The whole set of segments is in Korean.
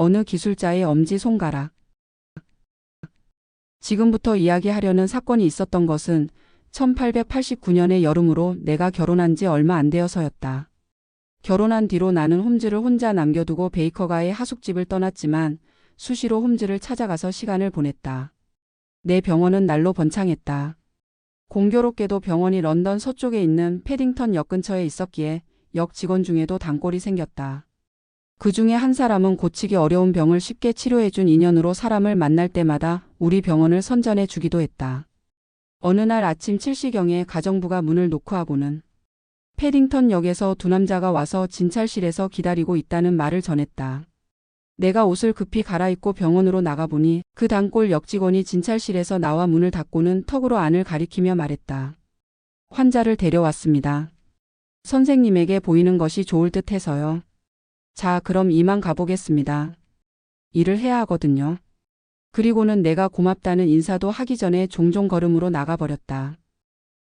어느 기술자의 엄지손가락. 지금부터 이야기하려는 사건이 있었던 것은 1889년의 여름으로 내가 결혼한 지 얼마 안 되어서였다. 결혼한 뒤로 나는 홈즈를 혼자 남겨두고 베이커가의 하숙집을 떠났지만 수시로 홈즈를 찾아가서 시간을 보냈다. 내 병원은 날로 번창했다. 공교롭게도 병원이 런던 서쪽에 있는 패딩턴 역 근처에 있었기에 역 직원 중에도 단골이 생겼다. 그 중에 한 사람은 고치기 어려운 병을 쉽게 치료해준 인연으로 사람을 만날 때마다 우리 병원을 선전해 주기도 했다. 어느 날 아침 7시경에 가정부가 문을 노크하고는 패딩턴 역에서 두 남자가 와서 진찰실에서 기다리고 있다는 말을 전했다. 내가 옷을 급히 갈아입고 병원으로 나가보니 그 단골 역직원이 진찰실에서 나와 문을 닫고는 턱으로 안을 가리키며 말했다. 환자를 데려왔습니다. 선생님에게 보이는 것이 좋을 듯 해서요. 자, 그럼 이만 가보겠습니다. 일을 해야 하거든요. 그리고는 내가 고맙다는 인사도 하기 전에 종종 걸음으로 나가버렸다.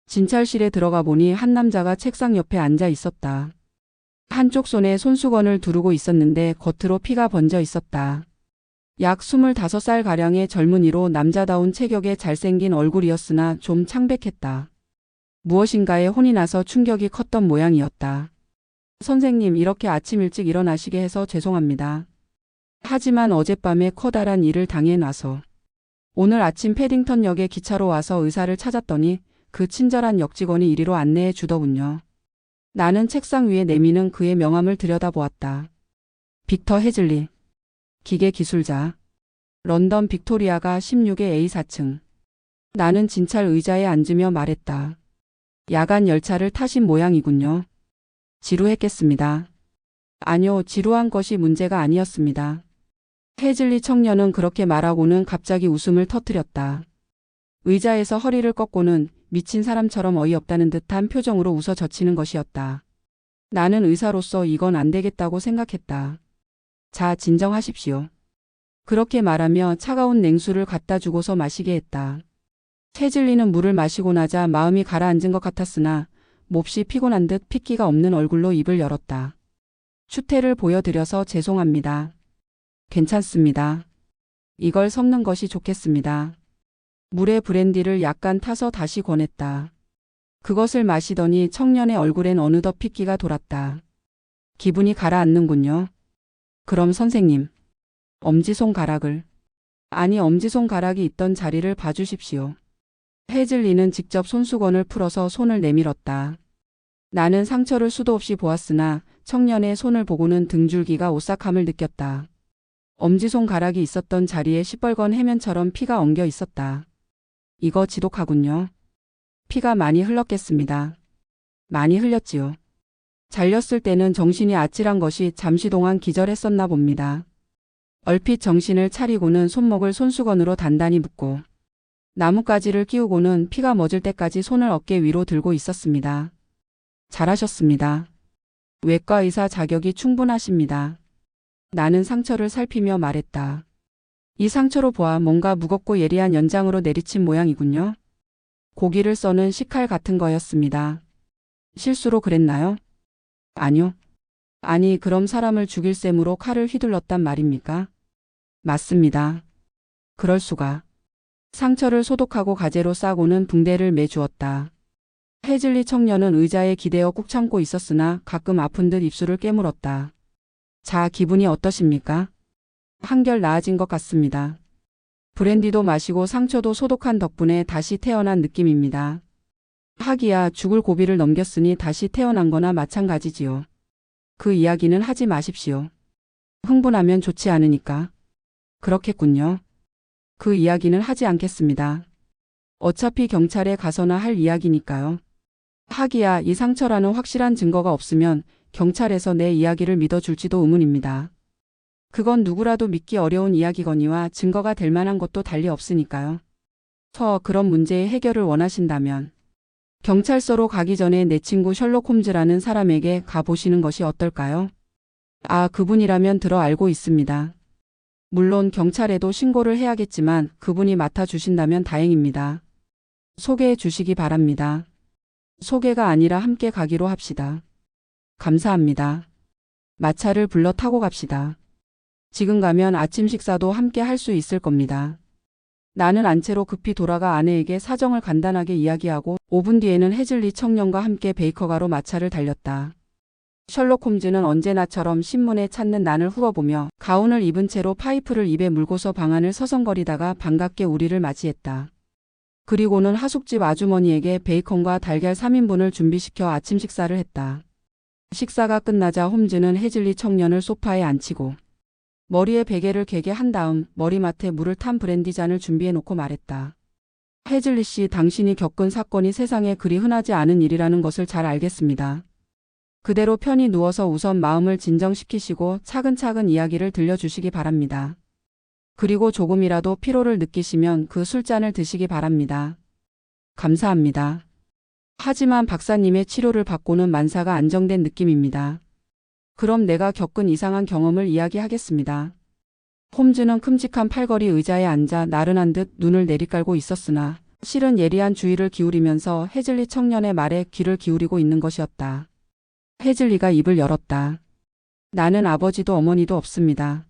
진찰실에 들어가 보니 한 남자가 책상 옆에 앉아 있었다. 한쪽 손에 손수건을 두르고 있었는데 겉으로 피가 번져 있었다. 약 25살가량의 젊은이로 남자다운 체격의 잘생긴 얼굴이었으나 좀 창백했다. 무엇인가에 혼이 나서 충격이 컸던 모양이었다. 선생님, 이렇게 아침 일찍 일어나시게 해서 죄송합니다. 하지만 어젯밤에 커다란 일을 당해놔서 오늘 아침 패딩턴 역에 기차로 와서 의사를 찾았더니 그 친절한 역직원이 이리로 안내해 주더군요. 나는 책상 위에 내미는 그의 명함을 들여다보았다. 빅터 해즐리. 기계 기술자. 런던 빅토리아가 16의 A 4층. 나는 진찰 의자에 앉으며 말했다. 야간 열차를 타신 모양이군요. 지루했겠습니다. 아니요, 지루한 것이 문제가 아니었습니다. 해즐리 청년은 그렇게 말하고는 갑자기 웃음을 터뜨렸다. 의자에서 허리를 꺾고는 미친 사람처럼 어이없다는 듯한 표정으로 웃어 젖히는 것이었다. 나는 의사로서 이건 안 되겠다고 생각했다. 자, 진정하십시오. 그렇게 말하며 차가운 냉수를 갖다 주고서 마시게 했다. 해즐리는 물을 마시고 나자 마음이 가라앉은 것 같았으나 몹시 피곤한 듯 핏기가 없는 얼굴로 입을 열었다. 추태를 보여드려서 죄송합니다. 괜찮습니다. 이걸 섞는 것이 좋겠습니다. 물에 브랜디를 약간 타서 다시 권했다. 그것을 마시더니 청년의 얼굴엔 어느덧 핏기가 돌았다. 기분이 가라앉는군요. 그럼 선생님, 엄지손가락을. 아니, 엄지손가락이 있던 자리를 봐주십시오. 해즐리는 직접 손수건을 풀어서 손을 내밀었다. 나는 상처를 수도 없이 보았으나 청년의 손을 보고는 등줄기가 오싹함을 느꼈다. 엄지손가락이 있었던 자리에 시뻘건 해면처럼 피가 엉겨 있었다. 이거 지독하군요. 피가 많이 흘렀겠습니다. 많이 흘렸지요. 잘렸을 때는 정신이 아찔한 것이 잠시 동안 기절했었나 봅니다. 얼핏 정신을 차리고는 손목을 손수건으로 단단히 묶고 나뭇가지를 끼우고는 피가 멎을 때까지 손을 어깨 위로 들고 있었습니다. 잘하셨습니다. 외과 의사 자격이 충분하십니다. 나는 상처를 살피며 말했다. 이 상처로 보아 뭔가 무겁고 예리한 연장으로 내리친 모양이군요. 고기를 써는 식칼 같은 거였습니다. 실수로 그랬나요? 아니요. 아니, 그럼 사람을 죽일 셈으로 칼을 휘둘렀단 말입니까? 맞습니다. 그럴 수가. 상처를 소독하고 가재로 싸고는 붕대를 매주었다. 해즐리 청년은 의자에 기대어 꾹 참고 있었으나 가끔 아픈 듯 입술을 깨물었다. 자, 기분이 어떠십니까? 한결 나아진 것 같습니다. 브랜디도 마시고 상처도 소독한 덕분에 다시 태어난 느낌입니다. 하기야 죽을 고비를 넘겼으니 다시 태어난 거나 마찬가지지요. 그 이야기는 하지 마십시오. 흥분하면 좋지 않으니까. 그렇겠군요. 그 이야기는 하지 않겠습니다. 어차피 경찰에 가서나 할 이야기니까요. 하기야 이 상처라는 확실한 증거가 없으면 경찰에서 내 이야기를 믿어줄지도 의문입니다. 그건 누구라도 믿기 어려운 이야기거니와 증거가 될 만한 것도 달리 없으니까요. 그런 문제의 해결을 원하신다면 경찰서로 가기 전에 내 친구 셜록 홈즈라는 사람에게 가보시는 것이 어떨까요? 아, 그분이라면 들어 알고 있습니다. 물론 경찰에도 신고를 해야겠지만 그분이 맡아주신다면 다행입니다. 소개해 주시기 바랍니다. 소개가 아니라 함께 가기로 합시다. 감사합니다. 마차를 불러 타고 갑시다. 지금 가면 아침 식사도 함께 할 수 있을 겁니다. 나는 안채로 급히 돌아가 아내에게 사정을 간단하게 이야기하고 5분 뒤에는 해즐리 청년과 함께 베이커가로 마차를 달렸다. 셜록 홈즈는 언제나처럼 신문에 찾는 난을 훑어보며 가운을 입은 채로 파이프를 입에 물고서 방 안을 서성거리다가 반갑게 우리를 맞이했다. 그리고는 하숙집 아주머니에게 베이컨과 달걀 3인분을 준비시켜 아침 식사를 했다. 식사가 끝나자 홈즈는 해즐리 청년을 소파에 앉히고 머리에 베개를 개게 한 다음 머리맡에 물을 탄 브랜디 잔을 준비해 놓고 말했다. 해즐리 씨, 당신이 겪은 사건이 세상에 그리 흔하지 않은 일이라는 것을 잘 알겠습니다. 그대로 편히 누워서 우선 마음을 진정시키시고 차근차근 이야기를 들려주시기 바랍니다. 그리고 조금이라도 피로를 느끼시면 그 술잔을 드시기 바랍니다. 감사합니다. 하지만 박사님의 치료를 받고는 만사가 안정된 느낌입니다. 그럼 내가 겪은 이상한 경험을 이야기하겠습니다. 홈즈는 큼직한 팔걸이 의자에 앉아 나른한 듯 눈을 내리깔고 있었으나 실은 예리한 주의를 기울이면서 해즐리 청년의 말에 귀를 기울이고 있는 것이었다. 해즐리가 입을 열었다. 나는 아버지도 어머니도 없습니다.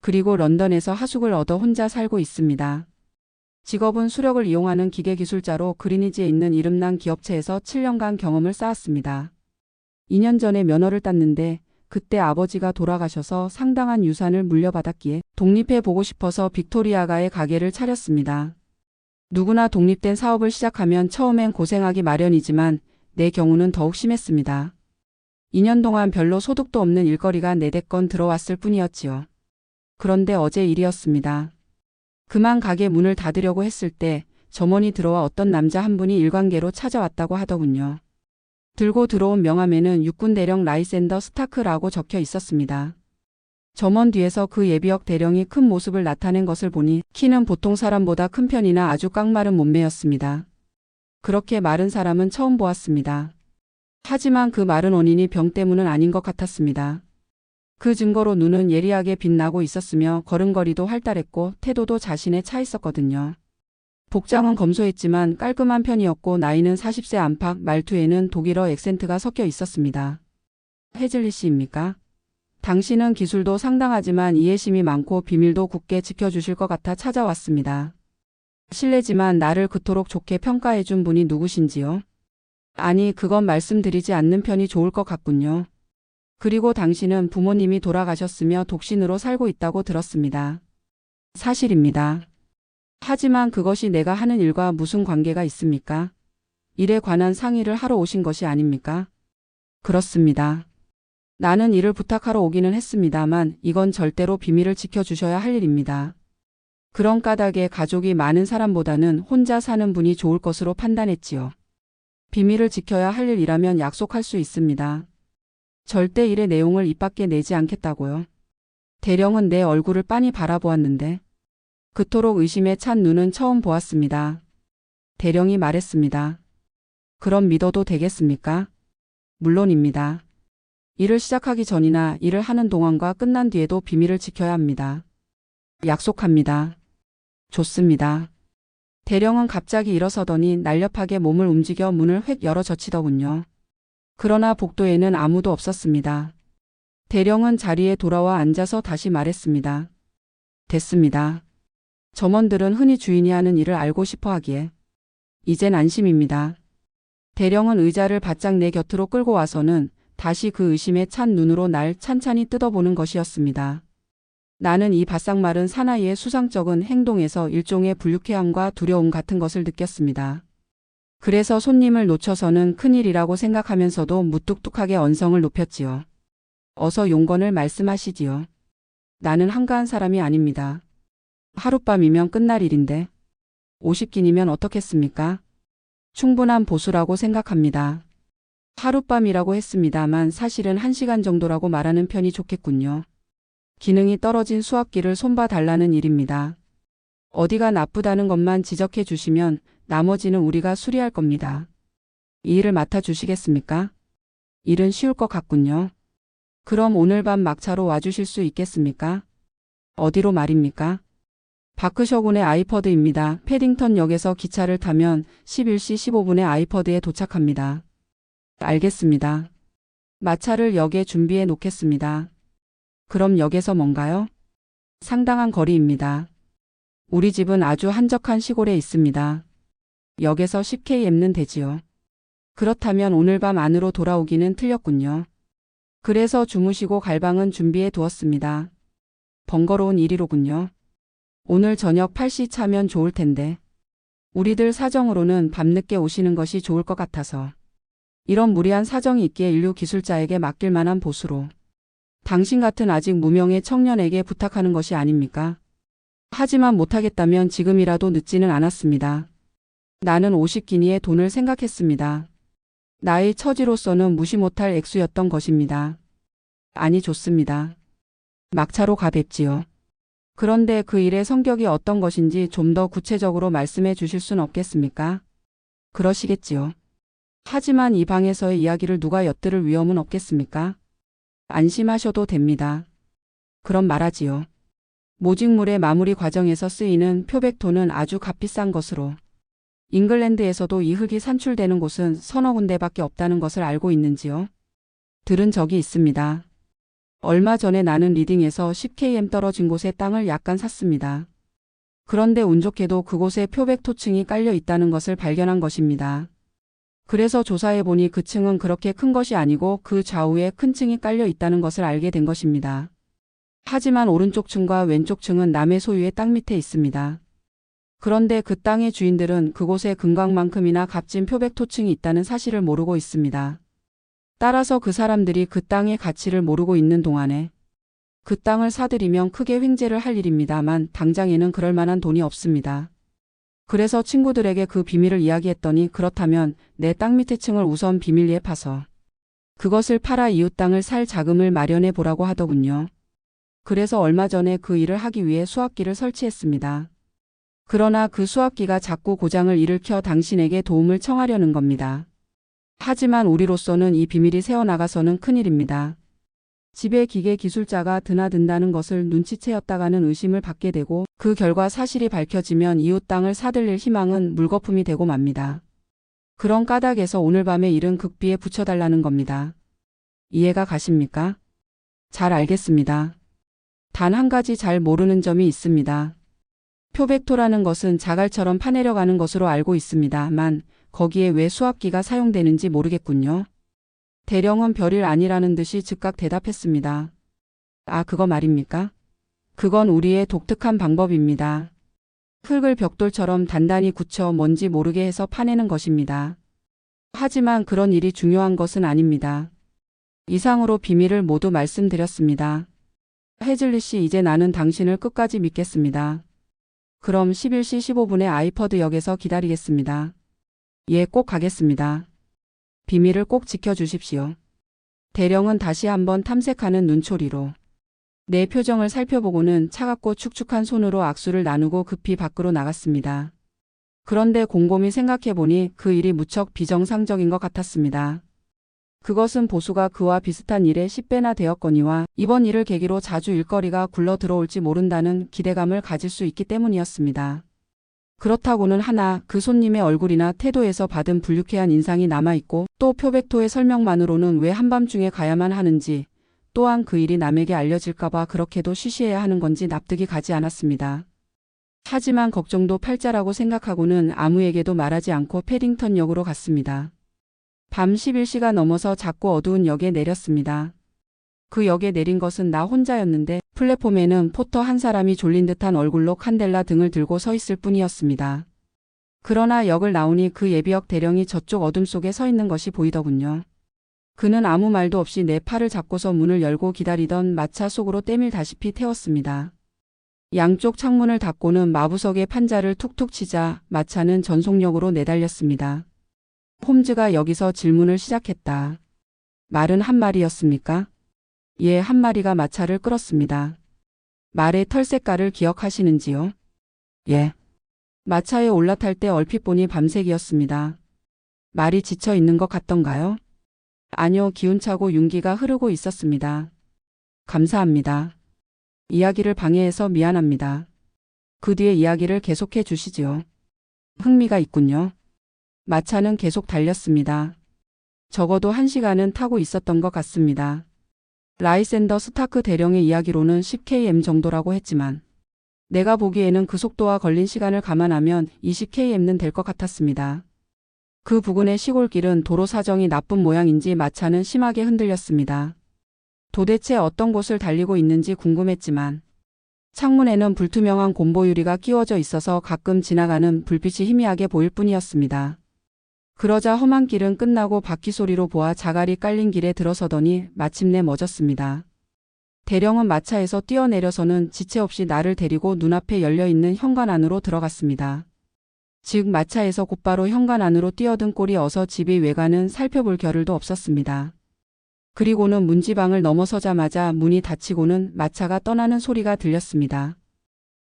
그리고 런던에서 하숙을 얻어 혼자 살고 있습니다. 직업은 수력을 이용하는 기계기술자로 그리니지에 있는 이름난 기업체에서 7년간 경험을 쌓았습니다. 2년 전에 면허를 땄는데 그때 아버지가 돌아가셔서 상당한 유산을 물려받았기에 독립해보고 싶어서 빅토리아가의 가게를 차렸습니다. 누구나 독립된 사업을 시작하면 처음엔 고생하기 마련이지만 내 경우는 더욱 심했습니다. 2년 동안 별로 소득도 없는 일거리가 네댓건 들어왔을 뿐이었지요. 그런데 어제 일이었습니다. 그만 가게 문을 닫으려고 했을 때 점원이 들어와 어떤 남자 한 분이 일관계로 찾아왔다고 하더군요. 들고 들어온 명함에는 육군 대령 라이센더 스타크라고 적혀 있었습니다. 점원 뒤에서 그 예비역 대령이 큰 모습을 나타낸 것을 보니 키는 보통 사람보다 큰 편이나 아주 깡마른 몸매였습니다. 그렇게 마른 사람은 처음 보았습니다. 하지만 그 마른 원인이 병 때문은 아닌 것 같았습니다. 그 증거로 눈은 예리하게 빛나고 있었으며 걸음걸이도 활달했고 태도도 자신에 차 있었거든요. 복장은 검소했지만 깔끔한 편이었고 나이는 40세 안팎, 말투에는 독일어 액센트가 섞여 있었습니다. 해즐리 씨입니까? 당신은 기술도 상당하지만 이해심이 많고 비밀도 굳게 지켜주실 것 같아 찾아왔습니다. 실례지만 나를 그토록 좋게 평가해준 분이 누구신지요? 아니, 그건 말씀드리지 않는 편이 좋을 것 같군요. 그리고 당신은 부모님이 돌아가셨으며 독신으로 살고 있다고 들었습니다. 사실입니다. 하지만 그것이 내가 하는 일과 무슨 관계가 있습니까? 일에 관한 상의를 하러 오신 것이 아닙니까? 그렇습니다. 나는 일을 부탁하러 오기는 했습니다만 이건 절대로 비밀을 지켜주셔야 할 일입니다. 그런 까닭에 가족이 많은 사람보다는 혼자 사는 분이 좋을 것으로 판단했지요. 비밀을 지켜야 할 일이라면 약속할 수 있습니다. 절대 일의 내용을 입 밖에 내지 않겠다고요. 대령은 내 얼굴을 빤히 바라보았는데 그토록 의심에 찬 눈은 처음 보았습니다. 대령이 말했습니다. 그럼 믿어도 되겠습니까? 물론입니다. 일을 시작하기 전이나 일을 하는 동안과 끝난 뒤에도 비밀을 지켜야 합니다. 약속합니다. 좋습니다. 대령은 갑자기 일어서더니 날렵하게 몸을 움직여 문을 획 열어 젖히더군요. 그러나 복도에는 아무도 없었습니다. 대령은 자리에 돌아와 앉아서 다시 말했습니다. 됐습니다. 점원들은 흔히 주인이 하는 일을 알고 싶어 하기에 이젠 안심입니다. 대령은 의자를 바짝 내 곁으로 끌고 와서는 다시 그 의심에 찬 눈으로 날 찬찬히 뜯어보는 것이었습니다. 나는 이 바싹 마른 사나이의 수상쩍은 행동에서 일종의 불쾌함과 두려움 같은 것을 느꼈습니다. 그래서 손님을 놓쳐서는 큰일이라고 생각하면서도 무뚝뚝하게 언성을 높였지요. 어서 용건을 말씀하시지요. 나는 한가한 사람이 아닙니다. 하룻밤이면 끝날 일인데 50긴이면 어떻겠습니까? 충분한 보수라고 생각합니다. 하룻밤이라고 했습니다만 사실은 1시간 정도라고 말하는 편이 좋겠군요. 기능이 떨어진 수압기를 손봐 달라는 일입니다. 어디가 나쁘다는 것만 지적해 주시면 나머지는 우리가 수리할 겁니다. 이 일을 맡아주시겠습니까? 일은 쉬울 것 같군요. 그럼 오늘 밤 막차로 와주실 수 있겠습니까? 어디로 말입니까? 바크셔군의 아이퍼드입니다. 패딩턴 역에서 기차를 타면 11시 15분에 아이퍼드에 도착합니다. 알겠습니다. 마차를 역에 준비해 놓겠습니다. 그럼 역에서 뭔가요? 상당한 거리입니다. 우리 집은 아주 한적한 시골에 있습니다. 역에서 10km는 되지요. 그렇다면 오늘 밤 안으로 돌아오기는 틀렸군요. 그래서 주무시고 갈 방은 준비해 두었습니다. 번거로운 일이로군요. 오늘 저녁 8시 차면 좋을 텐데. 우리들 사정으로는 밤늦게 오시는 것이 좋을 것 같아서. 이런 무리한 사정이 있기에 인류 기술자에게 맡길 만한 보수로. 당신 같은 아직 무명의 청년에게 부탁하는 것이 아닙니까? 하지만 못하겠다면 지금이라도 늦지는 않았습니다. 나는 50기니의 돈을 생각했습니다. 나의 처지로서는 무시 못할 액수였던 것입니다. 아니 좋습니다. 막차로 가뵙지요. 그런데 그 일의 성격이 어떤 것인지 좀 더 구체적으로 말씀해 주실 순 없겠습니까? 그러시겠지요. 하지만 이 방에서의 이야기를 누가 엿들을 위험은 없겠습니까? 안심하셔도 됩니다. 그럼 말하지요. 모직물의 마무리 과정에서 쓰이는 표백토는 아주 값비싼 것으로 잉글랜드에서도 이 흙이 산출되는 곳은 서너 군데밖에 없다는 것을 알고 있는지요? 들은 적이 있습니다. 얼마 전에 나는 리딩에서 10km 떨어진 곳에 땅을 약간 샀습니다. 그런데 운 좋게도 그곳에 표백토층이 깔려 있다는 것을 발견한 것입니다. 그래서 조사해보니 그 층은 그렇게 큰 것이 아니고 그 좌우에 큰 층이 깔려 있다는 것을 알게 된 것입니다. 하지만 오른쪽 층과 왼쪽 층은 남의 소유의 땅 밑에 있습니다. 그런데 그 땅의 주인들은 그곳에 금광만큼이나 값진 표백토층이 있다는 사실을 모르고 있습니다. 따라서 그 사람들이 그 땅의 가치를 모르고 있는 동안에 그 땅을 사들이면 크게 횡재를 할 일입니다만 당장에는 그럴 만한 돈이 없습니다. 그래서 친구들에게 그 비밀을 이야기했더니 그렇다면 내 땅 밑의 층을 우선 비밀리에 파서 그것을 팔아 이웃 땅을 살 자금을 마련해 보라고 하더군요. 그래서 얼마 전에 그 일을 하기 위해 수압기를 설치했습니다. 그러나 그 수압기가 자꾸 고장을 일으켜 당신에게 도움을 청하려는 겁니다. 하지만 우리로서는 이 비밀이 새어나가서는 큰일입니다. 집에 기계 기술자가 드나든다는 것을 눈치채었다가는 의심을 받게 되고 그 결과 사실이 밝혀지면 이웃 땅을 사들릴 희망은 물거품이 되고 맙니다. 그런 까닭에서 오늘 밤의 일은 극비에 붙여달라는 겁니다. 이해가 가십니까? 잘 알겠습니다. 단 한 가지 잘 모르는 점이 있습니다. 표백토라는 것은 자갈처럼 파내려가는 것으로 알고 있습니다만 거기에 왜 수압기가 사용되는지 모르겠군요. 대령은 별일 아니라는 듯이 즉각 대답했습니다. 아, 그거 말입니까? 그건 우리의 독특한 방법입니다. 흙을 벽돌처럼 단단히 굳혀 뭔지 모르게 해서 파내는 것입니다. 하지만 그런 일이 중요한 것은 아닙니다. 이상으로 비밀을 모두 말씀드렸습니다. 해즐리 씨, 이제 나는 당신을 끝까지 믿겠습니다. 그럼 11시 15분에 아이퍼드 역에서 기다리겠습니다. 예, 꼭 가겠습니다. 비밀을 꼭 지켜주십시오. 대령은 다시 한번 탐색하는 눈초리로 내 표정을 살펴보고는 차갑고 축축한 손으로 악수를 나누고 급히 밖으로 나갔습니다. 그런데 곰곰이 생각해보니 그 일이 무척 비정상적인 것 같았습니다. 그것은 보수가 그와 비슷한 일에 10배나 되었거니와 이번 일을 계기로 자주 일거리가 굴러 들어올지 모른다는 기대감을 가질 수 있기 때문이었습니다. 그렇다고는 하나 그 손님의 얼굴이나 태도에서 받은 불쾌한 인상이 남아있고 또 표백토의 설명만으로는 왜 한밤중에 가야만 하는지 또한 그 일이 남에게 알려질까봐 그렇게도 쉬쉬해야 하는 건지 납득이 가지 않았습니다. 하지만 걱정도 팔자라고 생각하고는 아무에게도 말하지 않고 패딩턴 역으로 갔습니다. 밤 11시가 넘어서 작고 어두운 역에 내렸습니다. 그 역에 내린 것은 나 혼자였는데 플랫폼에는 포터 한 사람이 졸린 듯한 얼굴로 칸델라 등을 들고 서 있을 뿐이었습니다. 그러나 역을 나오니 그 예비역 대령이 저쪽 어둠 속에 서 있는 것이 보이더군요. 그는 아무 말도 없이 내 팔을 잡고서 문을 열고 기다리던 마차 속으로 때밀다시피 태웠습니다. 양쪽 창문을 닫고는 마부석에 판자를 툭툭 치자 마차는 전속력으로 내달렸습니다. 홈즈가 여기서 질문을 시작했다. 말은 한 마리였습니까? 예, 한 마리가 마차를 끌었습니다. 말의 털 색깔을 기억하시는지요? 예. 마차에 올라탈 때 얼핏 보니 밤색이었습니다. 말이 지쳐 있는 것 같던가요? 아니요, 기운차고 윤기가 흐르고 있었습니다. 감사합니다. 이야기를 방해해서 미안합니다. 그 뒤에 이야기를 계속해 주시지요. 흥미가 있군요. 마차는 계속 달렸습니다. 적어도 1시간은 타고 있었던 것 같습니다. 라이센더 스타크 대령의 이야기로는 10km 정도라고 했지만 내가 보기에는 그 속도와 걸린 시간을 감안하면 20km는 될 것 같았습니다. 그 부근의 시골길은 도로 사정이 나쁜 모양인지 마차는 심하게 흔들렸습니다. 도대체 어떤 곳을 달리고 있는지 궁금했지만 창문에는 불투명한 곰보 유리가 끼워져 있어서 가끔 지나가는 불빛이 희미하게 보일 뿐이었습니다. 그러자 험한 길은 끝나고 바퀴 소리로 보아 자갈이 깔린 길에 들어서더니 마침내 멎었습니다. 대령은 마차에서 뛰어내려서는 지체 없이 나를 데리고 눈앞에 열려있는 현관 안으로 들어갔습니다. 즉 마차에서 곧바로 현관 안으로 뛰어든 꼴이 어서 집의 외관은 살펴볼 겨를도 없었습니다. 그리고는 문지방을 넘어서자마자 문이 닫히고는 마차가 떠나는 소리가 들렸습니다.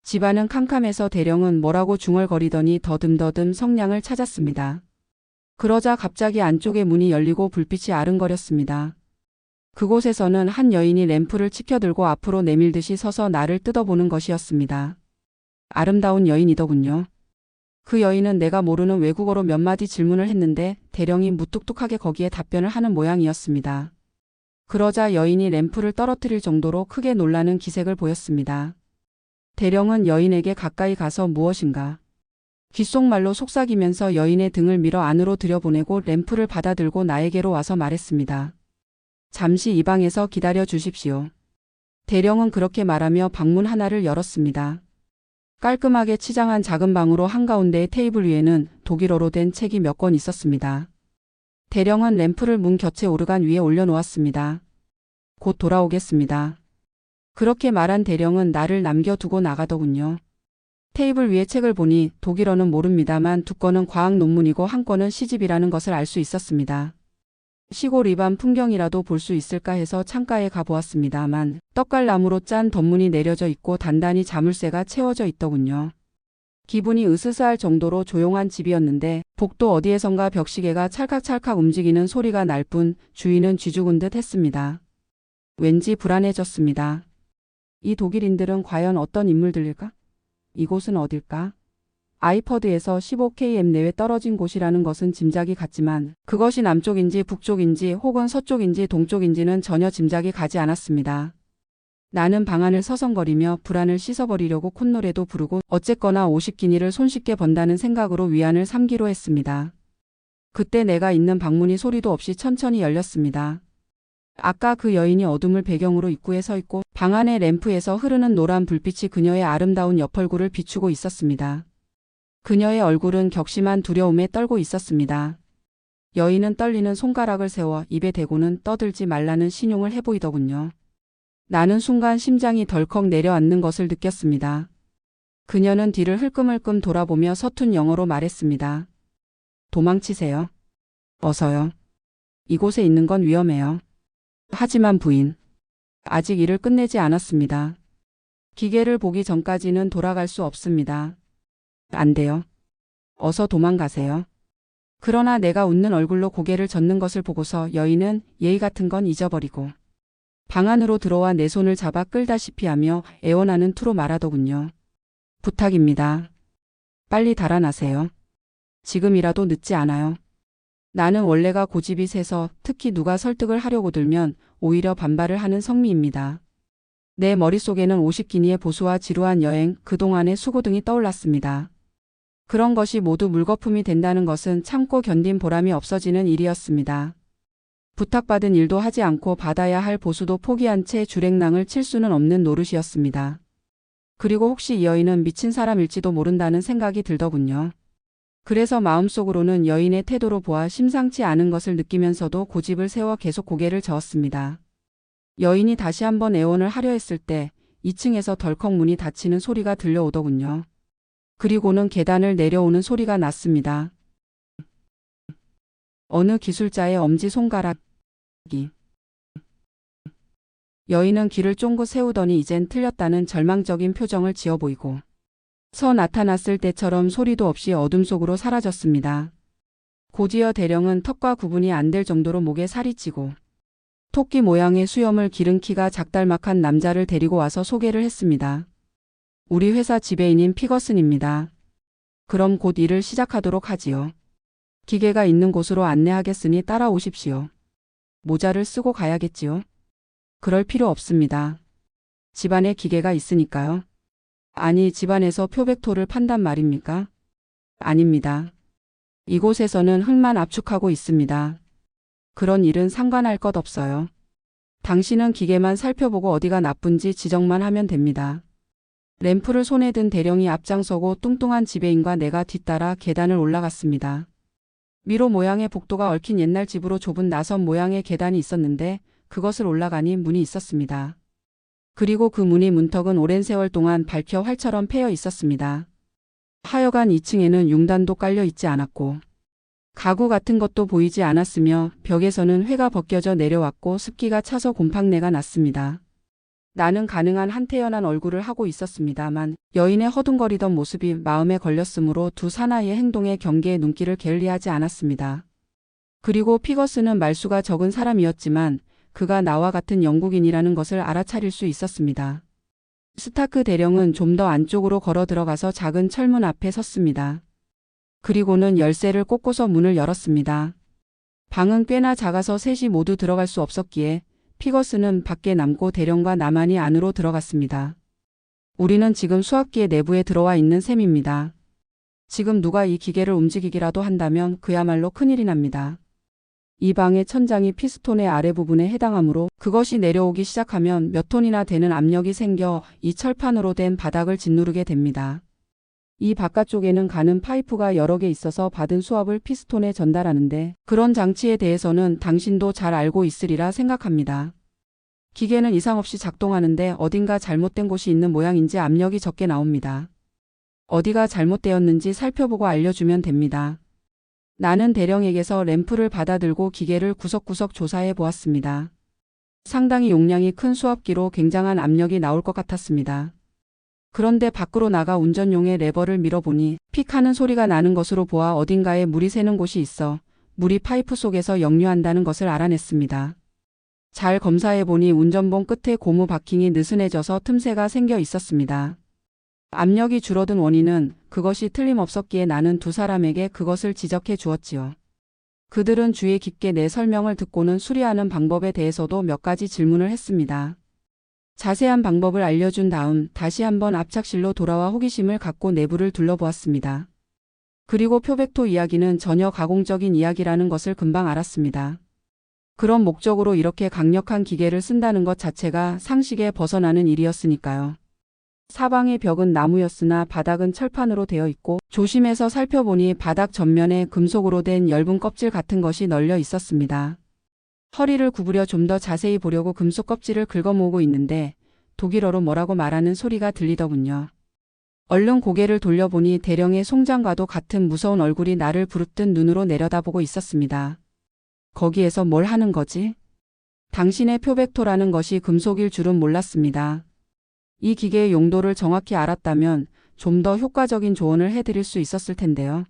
집안은 캄캄해서 대령은 뭐라고 중얼거리더니 더듬더듬 성냥을 찾았습니다. 그러자 갑자기 안쪽의 문이 열리고 불빛이 아른거렸습니다. 그곳에서는 한 여인이 램프를 치켜들고 앞으로 내밀듯이 서서 나를 뜯어보는 것이었습니다. 아름다운 여인이더군요. 그 여인은 내가 모르는 외국어로 몇 마디 질문을 했는데 대령이 무뚝뚝하게 거기에 답변을 하는 모양이었습니다. 그러자 여인이 램프를 떨어뜨릴 정도로 크게 놀라는 기색을 보였습니다. 대령은 여인에게 가까이 가서 무엇인가 귓속말로 속삭이면서 여인의 등을 밀어 안으로 들여보내고 램프를 받아들고 나에게로 와서 말했습니다. 잠시 이 방에서 기다려 주십시오. 대령은 그렇게 말하며 방문 하나를 열었습니다. 깔끔하게 치장한 작은 방으로 한가운데의 테이블 위에는 독일어로 된 책이 몇 권 있었습니다. 대령은 램프를 문 곁에 오르간 위에 올려놓았습니다. 곧 돌아오겠습니다. 그렇게 말한 대령은 나를 남겨두고 나가더군요. 테이블 위에 책을 보니 독일어는 모릅니다만 두 권은 과학 논문이고 한 권은 시집이라는 것을 알 수 있었습니다. 시골 이반 풍경이라도 볼 수 있을까 해서 창가에 가보았습니다만 떡갈나무로 짠 덧문이 내려져 있고 단단히 자물쇠가 채워져 있더군요. 기분이 으스스할 정도로 조용한 집이었는데 복도 어디에선가 벽시계가 찰칵찰칵 움직이는 소리가 날 뿐 주위는 쥐죽은 듯 했습니다. 왠지 불안해졌습니다. 이 독일인들은 과연 어떤 인물들일까? 이곳은 어딜까? 아이퍼드에서 15km 내외 떨어진 곳이라는 것은 짐작이 갔지만 그것이 남쪽인지 북쪽인지 혹은 서쪽인지 동쪽인지는 전혀 짐작이 가지 않았습니다. 나는 방 안을 서성거리며 불안을 씻어버리려고 콧노래도 부르고 어쨌거나 50기니를 손쉽게 번다는 생각으로 위안을 삼기로 했습니다. 그때 내가 있는 방문이 소리도 없이 천천히 열렸습니다. 아까 그 여인이 어둠을 배경으로 입구에 서 있고 방 안의 램프에서 흐르는 노란 불빛이 그녀의 아름다운 옆얼굴을 비추고 있었습니다. 그녀의 얼굴은 격심한 두려움에 떨고 있었습니다. 여인은 떨리는 손가락을 세워 입에 대고는 떠들지 말라는 신용을 해보이더군요. 나는 순간 심장이 덜컥 내려앉는 것을 느꼈습니다. 그녀는 뒤를 흘끔흘끔 돌아보며 서툰 영어로 말했습니다. 도망치세요. 어서요. 이곳에 있는 건 위험해요. 하지만 부인, 아직 일을 끝내지 않았습니다. 기계를 보기 전까지는 돌아갈 수 없습니다. 안 돼요. 어서 도망가세요. 그러나 내가 웃는 얼굴로 고개를 젓는 것을 보고서 여인은 예의 같은 건 잊어버리고 방 안으로 들어와 내 손을 잡아 끌다시피 하며 애원하는 투로 말하더군요. 부탁입니다. 빨리 달아나세요. 지금이라도 늦지 않아요. 나는 원래가 고집이 세서 특히 누가 설득을 하려고 들면 오히려 반발을 하는 성미입니다. 내 머릿속에는 50기니의 보수와 지루한 여행, 그동안의 수고 등이 떠올랐습니다. 그런 것이 모두 물거품이 된다는 것은 참고 견딘 보람이 없어지는 일이었습니다. 부탁받은 일도 하지 않고 받아야 할 보수도 포기한 채 주랭랑을 칠 수는 없는 노릇이었습니다. 그리고 혹시 이 여인은 미친 사람일지도 모른다는 생각이 들더군요. 그래서 마음속으로는 여인의 태도로 보아 심상치 않은 것을 느끼면서도 고집을 세워 계속 고개를 저었습니다. 여인이 다시 한번 애원을 하려 했을 때 2층에서 덜컥 문이 닫히는 소리가 들려오더군요. 그리고는 계단을 내려오는 소리가 났습니다. 어느 기술자의 엄지손가락이. 여인은 귀를 쫑긋 세우더니 이젠 틀렸다는 절망적인 표정을 지어 보이고 서 나타났을 때처럼 소리도 없이 어둠 속으로 사라졌습니다. 곧이어 대령은 턱과 구분이 안 될 정도로 목에 살이 찌고 토끼 모양의 수염을 기른 키가 작달막한 남자를 데리고 와서 소개를 했습니다. 우리 회사 지배인인 피거슨입니다. 그럼 곧 일을 시작하도록 하지요. 기계가 있는 곳으로 안내하겠으니 따라오십시오. 모자를 쓰고 가야겠지요. 그럴 필요 없습니다. 집안에 기계가 있으니까요. 아니, 집안에서 표백토를 판단 말입니까? 아닙니다. 이곳에서는 흙만 압축하고 있습니다. 그런 일은 상관할 것 없어요. 당신은 기계만 살펴보고 어디가 나쁜지 지적만 하면 됩니다. 램프를 손에 든 대령이 앞장서고 뚱뚱한 지배인과 내가 뒤따라 계단을 올라갔습니다. 미로 모양의 복도가 얽힌 옛날 집으로 좁은 나선 모양의 계단이 있었는데 그것을 올라가니 문이 있었습니다. 그리고 그 문이 문턱은 오랜 세월 동안 밝혀 활처럼 패여 있었습니다. 하여간 2층에는 융단도 깔려 있지 않았고 가구 같은 것도 보이지 않았으며 벽에서는 회가 벗겨져 내려왔고 습기가 차서 곰팡내가 났습니다. 나는 가능한 한태연한 얼굴을 하고 있었습니다만 여인의 허둥거리던 모습이 마음에 걸렸으므로 두 사나이의 행동에 경계의 눈길을 게을리하지 않았습니다. 그리고 피거스는 말수가 적은 사람이었지만 그가 나와 같은 영국인이라는 것을 알아차릴 수 있었습니다. 스타크 대령은 좀 더 안쪽으로 걸어 들어가서 작은 철문 앞에 섰습니다. 그리고는 열쇠를 꽂고서 문을 열었습니다. 방은 꽤나 작아서 셋이 모두 들어갈 수 없었기에 피거스는 밖에 남고 대령과 나만이 안으로 들어갔습니다. 우리는 지금 수압기의 내부에 들어와 있는 셈입니다. 지금 누가 이 기계를 움직이기라도 한다면 그야말로 큰일이 납니다. 이 방의 천장이 피스톤의 아래 부분에 해당하므로 그것이 내려오기 시작하면 몇 톤이나 되는 압력이 생겨 이 철판으로 된 바닥을 짓누르게 됩니다. 이 바깥쪽에는 가는 파이프가 여러 개 있어서 받은 수압을 피스톤에 전달하는데 그런 장치에 대해서는 당신도 잘 알고 있으리라 생각합니다. 기계는 이상 없이 작동하는데 어딘가 잘못된 곳이 있는 모양인지 압력이 적게 나옵니다. 어디가 잘못되었는지 살펴보고 알려주면 됩니다. 나는 대령에게서 램프를 받아들고 기계를 구석구석 조사해 보았습니다. 상당히 용량이 큰 수압기로 굉장한 압력이 나올 것 같았습니다. 그런데 밖으로 나가 운전용의 레버를 밀어보니 픽 하는 소리가 나는 것으로 보아 어딘가에 물이 새는 곳이 있어 물이 파이프 속에서 역류한다는 것을 알아냈습니다. 잘 검사해보니 운전봉 끝에 고무 바킹이 느슨해져서 틈새가 생겨 있었습니다. 압력이 줄어든 원인은 그것이 틀림없었기에 나는 두 사람에게 그것을 지적해 주었지요. 그들은 주의 깊게 내 설명을 듣고는 수리하는 방법에 대해서도 몇 가지 질문을 했습니다. 자세한 방법을 알려준 다음 다시 한번 압착실로 돌아와 호기심을 갖고 내부를 둘러보았습니다. 그리고 표백토 이야기는 전혀 가공적인 이야기라는 것을 금방 알았습니다. 그런 목적으로 이렇게 강력한 기계를 쓴다는 것 자체가 상식에 벗어나는 일이었으니까요. 사방의 벽은 나무였으나 바닥은 철판으로 되어 있고 조심해서 살펴보니 바닥 전면에 금속으로 된 엷은 껍질 같은 것이 널려 있었습니다. 허리를 구부려 좀 더 자세히 보려고 금속 껍질을 긁어모으고 있는데 독일어로 뭐라고 말하는 소리가 들리더군요. 얼른 고개를 돌려보니 대령의 송장과도 같은 무서운 얼굴이 나를 부릅뜬 눈으로 내려다보고 있었습니다. 거기에서 뭘 하는 거지? 당신의 표백토라는 것이 금속일 줄은 몰랐습니다. 이 기계의 용도를 정확히 알았다면 좀 더 효과적인 조언을 해드릴 수 있었을 텐데요.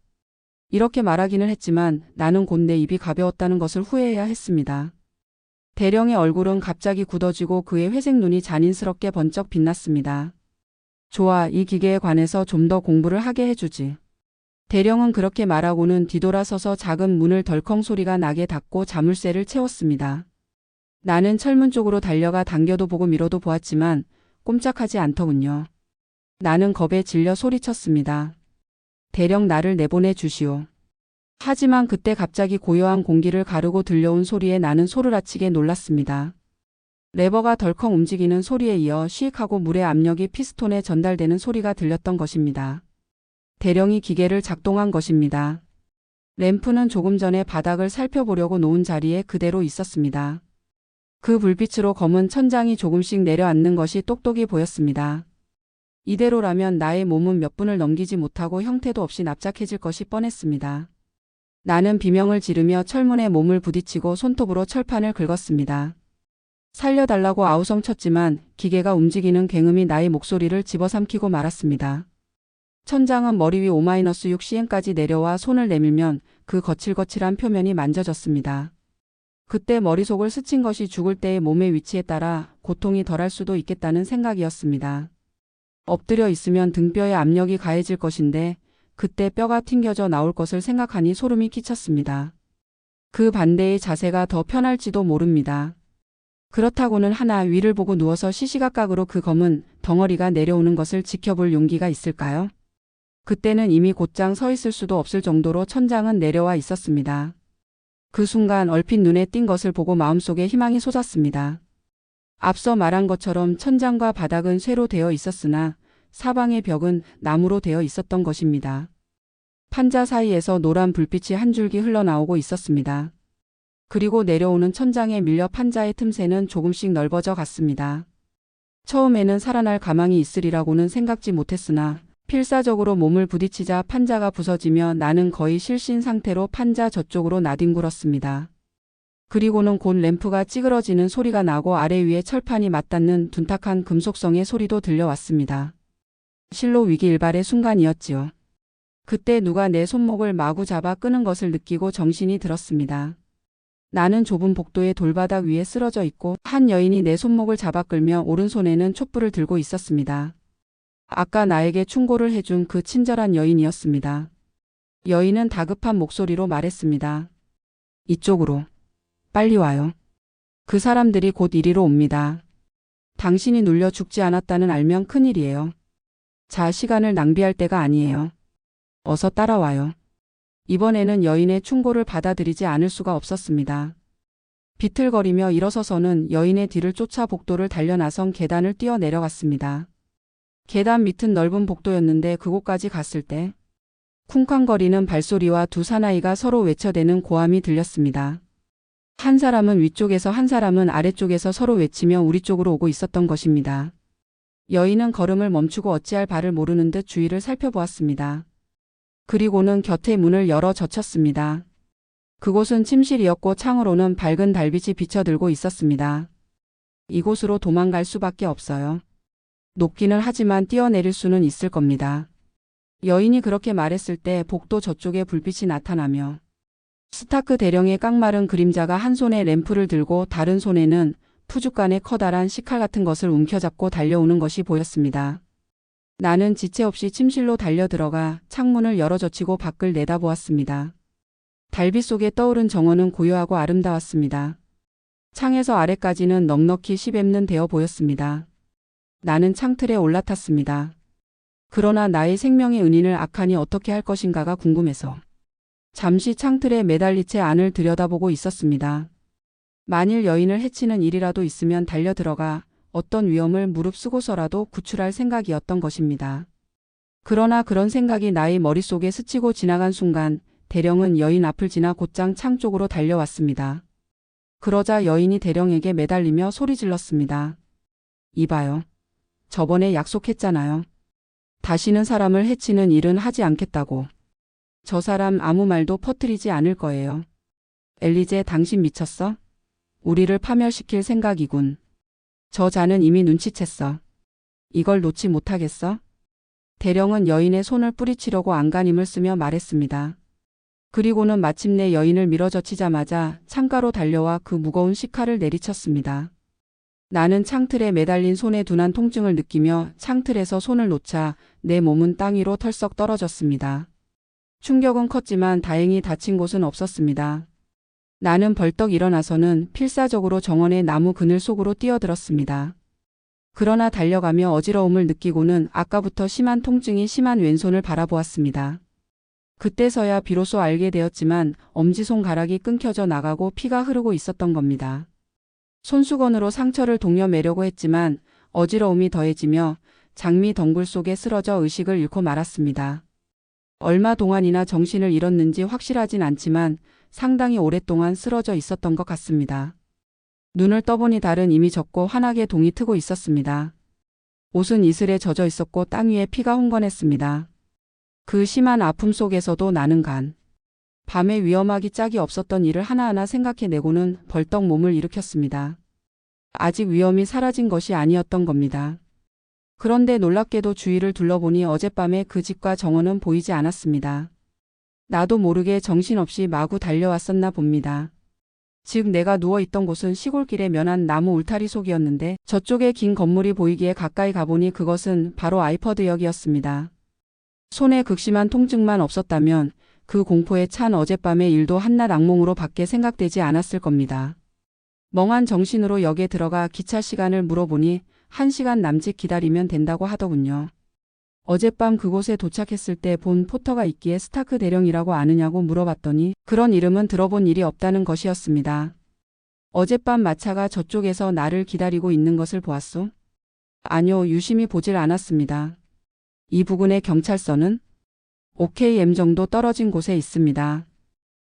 이렇게 말하기는 했지만 나는 곧 내 입이 가벼웠다는 것을 후회해야 했습니다. 대령의 얼굴은 갑자기 굳어지고 그의 회색 눈이 잔인스럽게 번쩍 빛났습니다. 좋아, 이 기계에 관해서 좀 더 공부를 하게 해주지. 대령은 그렇게 말하고는 뒤돌아서서 작은 문을 덜컹 소리가 나게 닫고 자물쇠를 채웠습니다. 나는 철문 쪽으로 달려가 당겨도 보고 밀어도 보았지만 꼼짝하지 않더군요. 나는 겁에 질려 소리쳤습니다. 대령, 나를 내보내 주시오. 하지만 그때 갑자기 고요한 공기를 가르고 들려온 소리에 나는 소르라치게 놀랐습니다. 레버가 덜컹 움직이는 소리에 이어 쉬익하고 물의 압력이 피스톤에 전달되는 소리가 들렸던 것입니다. 대령이 기계를 작동한 것입니다. 램프는 조금 전에 바닥을 살펴보려고 놓은 자리에 그대로 있었습니다. 그 불빛으로 검은 천장이 조금씩 내려앉는 것이 똑똑히 보였습니다. 이대로라면 나의 몸은 몇 분을 넘기지 못하고 형태도 없이 납작해질 것이 뻔했습니다. 나는 비명을 지르며 철문에 몸을 부딪히고 손톱으로 철판을 긁었습니다. 살려달라고 아우성쳤지만 기계가 움직이는 굉음이 나의 목소리를 집어삼키고 말았습니다. 천장은 머리 위 5-6cm까지 내려와 손을 내밀면 그 거칠거칠한 표면이 만져졌습니다. 그때 머릿속을 스친 것이 죽을 때의 몸의 위치에 따라 고통이 덜할 수도 있겠다는 생각이었습니다. 엎드려 있으면 등뼈에 압력이 가해질 것인데 그때 뼈가 튕겨져 나올 것을 생각하니 소름이 끼쳤습니다. 그 반대의 자세가 더 편할지도 모릅니다. 그렇다고는 하나 위를 보고 누워서 시시각각으로 그 검은 덩어리가 내려오는 것을 지켜볼 용기가 있을까요? 그때는 이미 곧장 서 있을 수도 없을 정도로 천장은 내려와 있었습니다. 그 순간 얼핏 눈에 띈 것을 보고 마음속에 희망이 솟았습니다. 앞서 말한 것처럼 천장과 바닥은 쇠로 되어 있었으나 사방의 벽은 나무로 되어 있었던 것입니다. 판자 사이에서 노란 불빛이 한 줄기 흘러나오고 있었습니다. 그리고 내려오는 천장에 밀려 판자의 틈새는 조금씩 넓어져 갔습니다. 처음에는 살아날 가망이 있으리라고는 생각지 못했으나 필사적으로 몸을 부딪히자 판자가 부서지며 나는 거의 실신 상태로 판자 저쪽으로 나뒹굴었습니다. 그리고는 곧 램프가 찌그러지는 소리가 나고 아래 위에 철판이 맞닿는 둔탁한 금속성의 소리도 들려왔습니다. 실로 위기일발의 순간이었지요. 그때 누가 내 손목을 마구 잡아 끄는 것을 느끼고 정신이 들었습니다. 나는 좁은 복도의 돌바닥 위에 쓰러져 있고 한 여인이 내 손목을 잡아 끌며 오른손에는 촛불을 들고 있었습니다. 아까 나에게 충고를 해준 그 친절한 여인이었습니다. 여인은 다급한 목소리로 말했습니다. 이쪽으로. 빨리 와요. 그 사람들이 곧 이리로 옵니다. 당신이 눌려 죽지 않았다는 알면 큰일이에요. 자, 시간을 낭비할 때가 아니에요. 어서 따라와요. 이번에는 여인의 충고를 받아들이지 않을 수가 없었습니다. 비틀거리며 일어서서는 여인의 뒤를 쫓아 복도를 달려 나선 계단을 뛰어 내려갔습니다. 계단 밑은 넓은 복도였는데 그곳까지 갔을 때 쿵쾅거리는 발소리와 두 사나이가 서로 외쳐대는 고함이 들렸습니다. 한 사람은 위쪽에서 한 사람은 아래쪽에서 서로 외치며 우리 쪽으로 오고 있었던 것입니다. 여인은 걸음을 멈추고 어찌할 바를 모르는 듯 주위를 살펴보았습니다. 그리고는 곁에 문을 열어 젖혔습니다. 그곳은 침실이었고 창으로는 밝은 달빛이 비쳐들고 있었습니다. 이곳으로 도망갈 수밖에 없어요. 높기는 하지만 뛰어내릴 수는 있을 겁니다. 여인이 그렇게 말했을 때 복도 저쪽에 불빛이 나타나며 스타크 대령의 깡마른 그림자가 한 손에 램프를 들고 다른 손에는 푸죽간의 커다란 식칼 같은 것을 움켜잡고 달려오는 것이 보였습니다. 나는 지체 없이 침실로 달려들어가 창문을 열어 젖히고 밖을 내다보았습니다. 달빛 속에 떠오른 정원은 고요하고 아름다웠습니다. 창에서 아래까지는 넉넉히 시뵙는 되어 보였습니다. 나는 창틀에 올라탔습니다. 그러나 나의 생명의 은인을 악한이 어떻게 할 것인가가 궁금해서 잠시 창틀에 매달린 채 안을 들여다보고 있었습니다. 만일 여인을 해치는 일이라도 있으면 달려들어가 어떤 위험을 무릅쓰고서라도 구출할 생각이었던 것입니다. 그러나 그런 생각이 나의 머릿속에 스치고 지나간 순간 대령은 여인 앞을 지나 곧장 창 쪽으로 달려왔습니다. 그러자 여인이 대령에게 매달리며 소리 질렀습니다. 이봐요. 저번에 약속했잖아요. 다시는 사람을 해치는 일은 하지 않겠다고. 저 사람 아무 말도 퍼뜨리지 않을 거예요. 엘리제, 당신 미쳤어? 우리를 파멸시킬 생각이군. 저 자는 이미 눈치챘어. 이걸 놓지 못하겠어? 대령은 여인의 손을 뿌리치려고 안간힘을 쓰며 말했습니다. 그리고는 마침내 여인을 밀어젖히자마자 창가로 달려와 그 무거운 식칼을 내리쳤습니다. 나는 창틀에 매달린 손에 둔한 통증을 느끼며 창틀에서 손을 놓자 내 몸은 땅 위로 털썩 떨어졌습니다. 충격은 컸지만 다행히 다친 곳은 없었습니다. 나는 벌떡 일어나서는 필사적으로 정원의 나무 그늘 속으로 뛰어들었습니다. 그러나 달려가며 어지러움을 느끼고는 아까부터 심한 통증이 심한 왼손을 바라보았습니다. 그때서야 비로소 알게 되었지만 엄지손가락이 끊겨져 나가고 피가 흐르고 있었던 겁니다. 손수건으로 상처를 독려매려고 했지만 어지러움이 더해지며 장미 덩굴 속에 쓰러져 의식을 잃고 말았습니다. 얼마 동안이나 정신을 잃었는지 확실하진 않지만 상당히 오랫동안 쓰러져 있었던 것 같습니다. 눈을 떠보니 달은 이미 졌고 환하게 동이 트고 있었습니다. 옷은 이슬에 젖어 있었고 땅 위에 피가 흥건했습니다. 그 심한 아픔 속에서도 나는 밤에 위험하기 짝이 없었던 일을 하나하나 생각해내고는 벌떡 몸을 일으켰습니다. 아직 위험이 사라진 것이 아니었던 겁니다. 그런데 놀랍게도 주위를 둘러보니 어젯밤에 그 집과 정원은 보이지 않았습니다. 나도 모르게 정신없이 마구 달려왔었나 봅니다. 즉 내가 누워있던 곳은 시골길에 면한 나무 울타리 속이었는데 저쪽에 긴 건물이 보이기에 가까이 가보니 그것은 바로 아이퍼드역이었습니다. 손에 극심한 통증만 없었다면 그 공포에 찬 어젯밤의 일도 한낱 악몽으로 밖에 생각되지 않았을 겁니다. 멍한 정신으로 역에 들어가 기차 시간을 물어보니 1시간 남짓 기다리면 된다고 하더군요. 어젯밤 그곳에 도착했을 때 본 포터가 있기에 스타크 대령이라고 아느냐고 물어봤더니 그런 이름은 들어본 일이 없다는 것이었습니다. 어젯밤 마차가 저쪽에서 나를 기다리고 있는 것을 보았소? 아니요, 유심히 보질 않았습니다. 이 부근의 경찰서는 OKM 정도 떨어진 곳에 있습니다.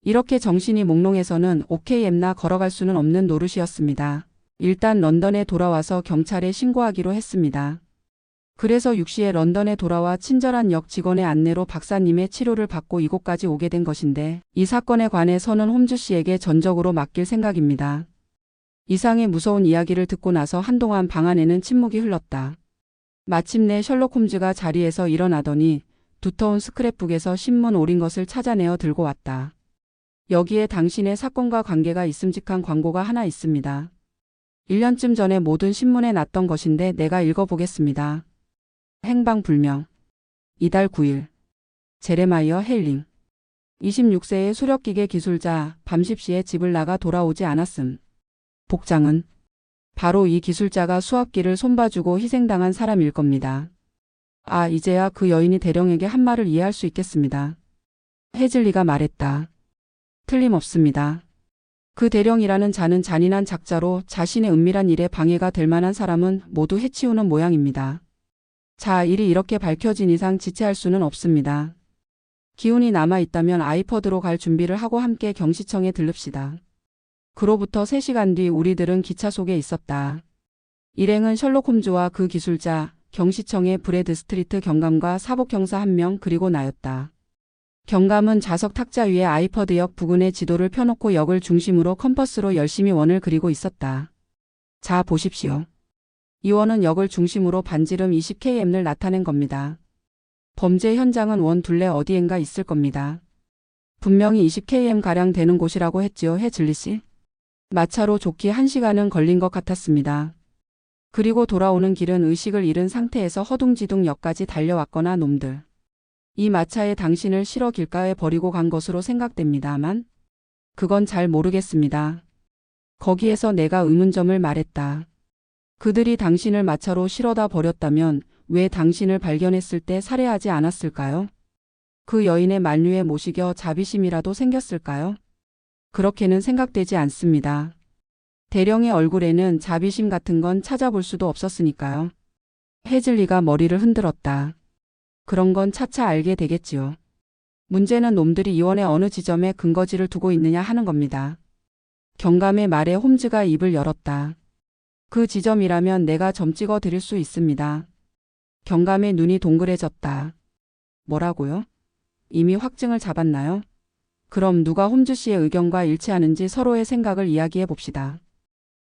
이렇게 정신이 몽롱해서는 OKM나 걸어갈 수는 없는 노릇이었습니다. 일단 런던에 돌아와서 경찰에 신고하기로 했습니다. 그래서 6시에 런던에 돌아와 친절한 역 직원의 안내로 박사님의 치료를 받고 이곳까지 오게 된 것인데 이 사건에 관해서는 홈즈 씨에게 전적으로 맡길 생각입니다. 이상의 무서운 이야기를 듣고 나서 한동안 방 안에는 침묵이 흘렀다. 마침내 셜록 홈즈가 자리에서 일어나더니 두터운 스크랩북에서 신문 오린 것을 찾아내어 들고 왔다. 여기에 당신의 사건과 관계가 있음직한 광고가 하나 있습니다. 1년쯤 전에 모든 신문에 났던 것인데 내가 읽어보겠습니다. 행방불명. 이달 9일. 제레마이어 헬링. 26세의 수력기계 기술자 밤 10시에 집을 나가 돌아오지 않았음. 복장은 바로 이 기술자가 수압기를 손봐주고 희생당한 사람일 겁니다. 아, 이제야 그 여인이 대령에게 한 말을 이해할 수 있겠습니다. 해즐리가 말했다. 틀림없습니다. 그 대령이라는 자는 잔인한 작자로 자신의 은밀한 일에 방해가 될 만한 사람은 모두 해치우는 모양입니다. 자, 일이 이렇게 밝혀진 이상 지체할 수는 없습니다. 기운이 남아있다면 아이퍼드로 갈 준비를 하고 함께 경시청에 들릅시다. 그로부터 3시간 뒤 우리들은 기차 속에 있었다. 일행은 셜록 홈즈와 그 기술자, 경시청의 브래드 스트리트 경감과 사복형사 1명 그리고 나였다. 경감은 좌석 탁자 위에 아이퍼드역 부근의 지도를 펴놓고 역을 중심으로 컴퍼스로 열심히 원을 그리고 있었다. 자, 보십시오. 이 원은 역을 중심으로 반지름 20km를 나타낸 겁니다. 범죄 현장은 원 둘레 어디엔가 있을 겁니다. 분명히 20km가량 되는 곳이라고 했지요, 해즐리 씨? 마차로 좋기 1시간은 걸린 것 같았습니다. 그리고 돌아오는 길은 의식을 잃은 상태에서 허둥지둥 역까지 달려왔거나 놈들. 이 마차에 당신을 실어 길가에 버리고 간 것으로 생각됩니다만 그건 잘 모르겠습니다. 거기에서 내가 의문점을 말했다. 그들이 당신을 마차로 실어다 버렸다면 왜 당신을 발견했을 때 살해하지 않았을까요? 그 여인의 만류에 모시겨 자비심이라도 생겼을까요? 그렇게는 생각되지 않습니다. 대령의 얼굴에는 자비심 같은 건 찾아볼 수도 없었으니까요. 해즐리가 머리를 흔들었다. 그런 건 차차 알게 되겠지요. 문제는 놈들이 이 원의 어느 지점에 근거지를 두고 있느냐 하는 겁니다. 경감의 말에 홈즈가 입을 열었다. 그 지점이라면 내가 점 찍어 드릴 수 있습니다. 경감의 눈이 동그래졌다. 뭐라고요? 이미 확증을 잡았나요? 그럼 누가 홈즈 씨의 의견과 일치하는지 서로의 생각을 이야기해 봅시다.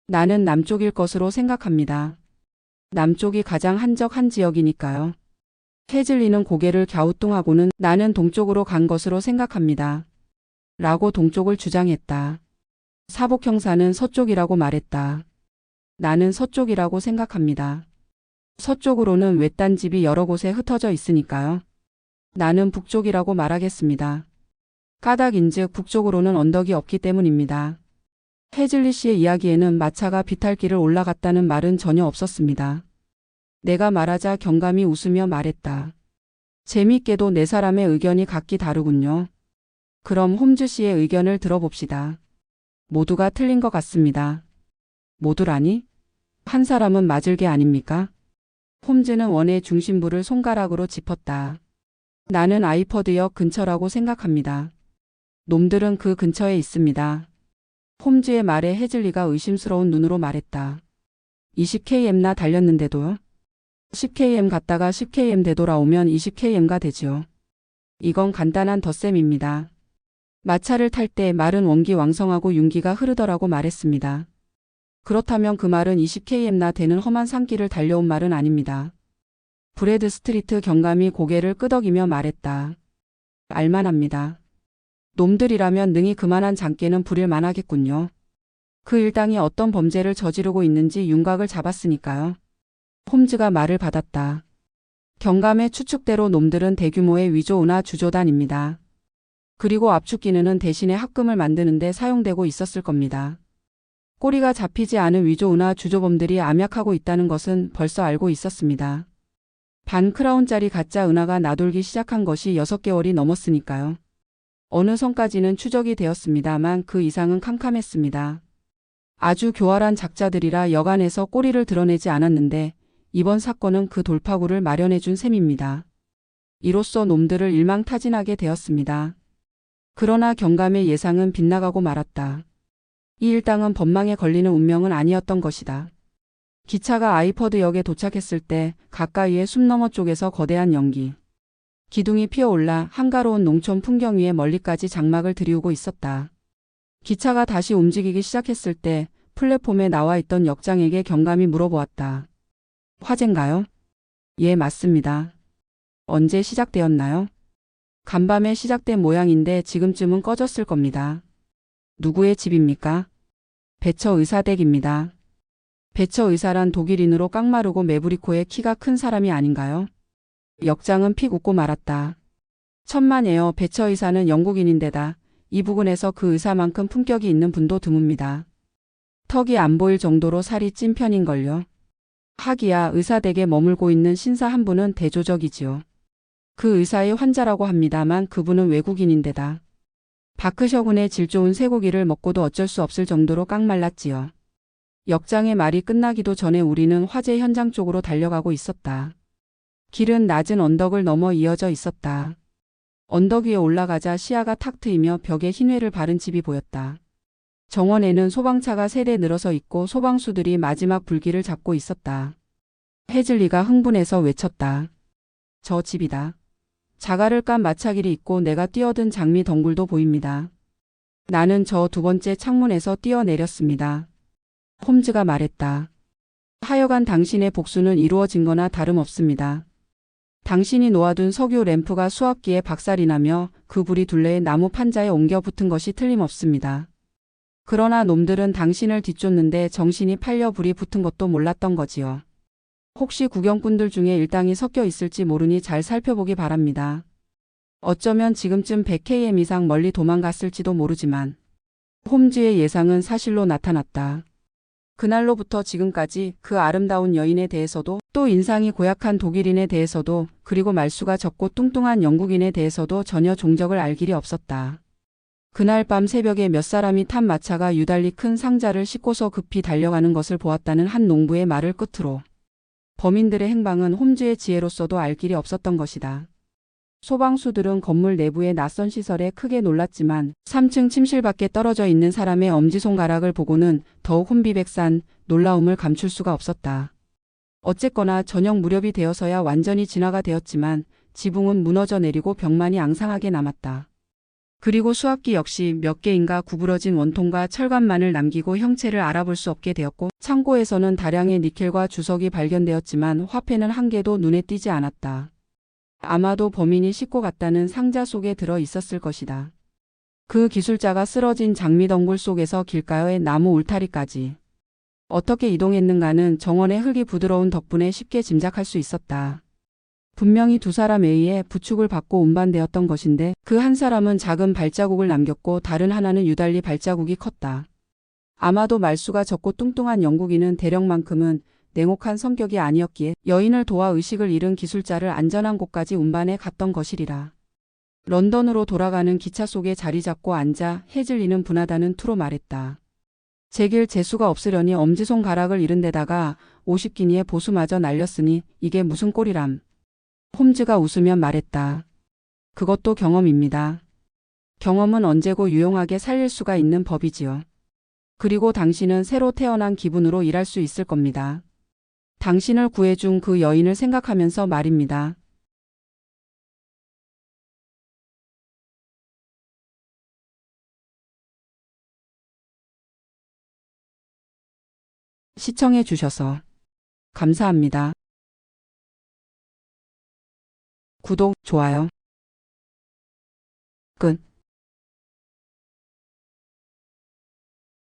나는 남쪽일 것으로 생각합니다. 남쪽이 가장 한적한 지역이니까요. 해즐리는 고개를 갸우뚱하고는 나는 동쪽으로 간 것으로 생각합니다. 라고 동쪽을 주장했다. 사복 형사는 서쪽이라고 말했다. 나는 서쪽이라고 생각합니다. 서쪽으로는 외딴 집이 여러 곳에 흩어져 있으니까요. 나는 북쪽이라고 말하겠습니다. 까닭인즉 북쪽으로는 언덕이 없기 때문입니다. 해즐리 씨의 이야기에는 마차가 비탈길을 올라갔다는 말은 전혀 없었습니다. 내가 말하자 경감이 웃으며 말했다. 재미있게도 네 사람의 의견이 각기 다르군요. 그럼 홈즈 씨의 의견을 들어봅시다. 모두가 틀린 것 같습니다. 모두라니? 한 사람은 맞을 게 아닙니까? 홈즈는 원의 중심부를 손가락으로 짚었다. 나는 아이퍼드역 근처라고 생각합니다. 놈들은 그 근처에 있습니다. 홈즈의 말에 해즐리가 의심스러운 눈으로 말했다. 20km나 달렸는데도요? 10km 갔다가 10km 되돌아오면 20km가 되지요. 이건 간단한 덧셈입니다. 마차를 탈 때 말은 원기왕성하고 윤기가 흐르더라고 말했습니다. 그렇다면 그 말은 20km나 되는 험한 산길을 달려온 말은 아닙니다. 브래드 스트리트 경감이 고개를 끄덕이며 말했다. 알만합니다. 놈들이라면 능히 그만한 장깨는 부릴 만하겠군요. 그 일당이 어떤 범죄를 저지르고 있는지 윤곽을 잡았으니까요. 홈즈가 말을 받았다. 경감의 추측대로 놈들은 대규모의 위조나 주조단입니다. 그리고 압축기능은 대신에 합금을 만드는 데 사용되고 있었을 겁니다. 꼬리가 잡히지 않은 위조 은하 주조범들이 암약하고 있다는 것은 벌써 알고 있었습니다. 반 크라운짜리 가짜 은하가 나돌기 시작한 것이 6개월이 넘었으니까요. 어느 선까지는 추적이 되었습니다만 그 이상은 캄캄했습니다. 아주 교활한 작자들이라 여간에서 꼬리를 드러내지 않았는데 이번 사건은 그 돌파구를 마련해 준 셈입니다. 이로써 놈들을 일망타진하게 되었습니다. 그러나 경감의 예상은 빗나가고 말았다. 이 일당은 법망에 걸리는 운명은 아니었던 것이다. 기차가 아이퍼드역에 도착했을 때 가까이의 숲 너머 쪽에서 거대한 연기. 기둥이 피어올라 한가로운 농촌 풍경 위에 멀리까지 장막을 들이우고 있었다. 기차가 다시 움직이기 시작했을 때 플랫폼에 나와 있던 역장에게 경감이 물어보았다. 화재인가요? 예, 맞습니다. 언제 시작되었나요? 간밤에 시작된 모양인데 지금쯤은 꺼졌을 겁니다. 누구의 집입니까? 배처 의사 댁입니다. 배처 의사란 독일인으로 깡마르고 매부리코에 키가 큰 사람이 아닌가요? 역장은 픽 웃고 말았다. 천만에요. 배처 의사는 영국인인데다 이 부근에서 그 의사만큼 품격이 있는 분도 드뭅니다. 턱이 안 보일 정도로 살이 찐 편인걸요. 하기야 의사 댁에 머물고 있는 신사 한 분은 대조적이지요. 그 의사의 환자라고 합니다만 그분은 외국인인데다 바크셔군의 질 좋은 쇠고기를 먹고도 어쩔 수 없을 정도로 깡말랐지요. 역장의 말이 끝나기도 전에 우리는 화재 현장 쪽으로 달려가고 있었다. 길은 낮은 언덕을 넘어 이어져 있었다. 언덕 위에 올라가자 시야가 탁 트이며 벽에 흰회를 바른 집이 보였다. 정원에는 소방차가 3대 늘어서 있고 소방수들이 마지막 불길을 잡고 있었다. 해즐리가 흥분해서 외쳤다. 저 집이다. 자갈을 깐 마차길이 있고 내가 뛰어든 장미 덩굴도 보입니다. 나는 저 2번째 창문에서 뛰어내렸습니다. 홈즈가 말했다. 하여간 당신의 복수는 이루어진 거나 다름없습니다. 당신이 놓아둔 석유 램프가 수압기에 박살이 나며 그 불이 둘레의 나무 판자에 옮겨 붙은 것이 틀림없습니다. 그러나 놈들은 당신을 뒤쫓는데 정신이 팔려 불이 붙은 것도 몰랐던 거지요. 혹시 구경꾼들 중에 일당이 섞여 있을지 모르니 잘 살펴보기 바랍니다. 어쩌면 지금쯤 100km 이상 멀리 도망갔을지도 모르지만 홈즈의 예상은 사실로 나타났다. 그날로부터 지금까지 그 아름다운 여인에 대해서도 또 인상이 고약한 독일인에 대해서도 그리고 말수가 적고 뚱뚱한 영국인에 대해서도 전혀 종적을 알 길이 없었다. 그날 밤 새벽에 몇 사람이 탄 마차가 유달리 큰 상자를 싣고서 급히 달려가는 것을 보았다는 한 농부의 말을 끝으로 범인들의 행방은 홈즈의 지혜로서도 알 길이 없었던 것이다. 소방수들은 건물 내부의 낯선 시설에 크게 놀랐지만 3층 침실 밖에 떨어져 있는 사람의 엄지손가락을 보고는 더욱 혼비백산 놀라움을 감출 수가 없었다. 어쨌거나 저녁 무렵이 되어서야 완전히 진화가 되었지만 지붕은 무너져 내리고 벽만이 앙상하게 남았다. 그리고 수압기 역시 몇 개인가 구부러진 원통과 철관만을 남기고 형체를 알아볼 수 없게 되었고 창고에서는 다량의 니켈과 주석이 발견되었지만 화폐는 한 개도 눈에 띄지 않았다. 아마도 범인이 싣고 갔다는 상자 속에 들어 있었을 것이다. 그 기술자가 쓰러진 장미덩굴 속에서 길가의 나무 울타리까지 어떻게 이동했는가는 정원의 흙이 부드러운 덕분에 쉽게 짐작할 수 있었다. 분명히 2사람에 의해 부축을 받고 운반되었던 것인데 그 한 사람은 작은 발자국을 남겼고 다른 하나는 유달리 발자국이 컸다. 아마도 말수가 적고 뚱뚱한 영국인은 대령만큼은 냉혹한 성격이 아니었기에 여인을 도와 의식을 잃은 기술자를 안전한 곳까지 운반해 갔던 것이리라. 런던으로 돌아가는 기차 속에 자리 잡고 앉아 해즐리는 분하다는 투로 말했다. 제길 재수가 없으려니 엄지손가락을 잃은 데다가 50기니의 보수마저 날렸으니 이게 무슨 꼴이람. 홈즈가 웃으며 말했다. 그것도 경험입니다. 경험은 언제고 유용하게 살릴 수가 있는 법이지요. 그리고 당신은 새로 태어난 기분으로 일할 수 있을 겁니다. 당신을 구해준 그 여인을 생각하면서 말입니다. 시청해 주셔서 감사합니다. 구독, 좋아요. 끝.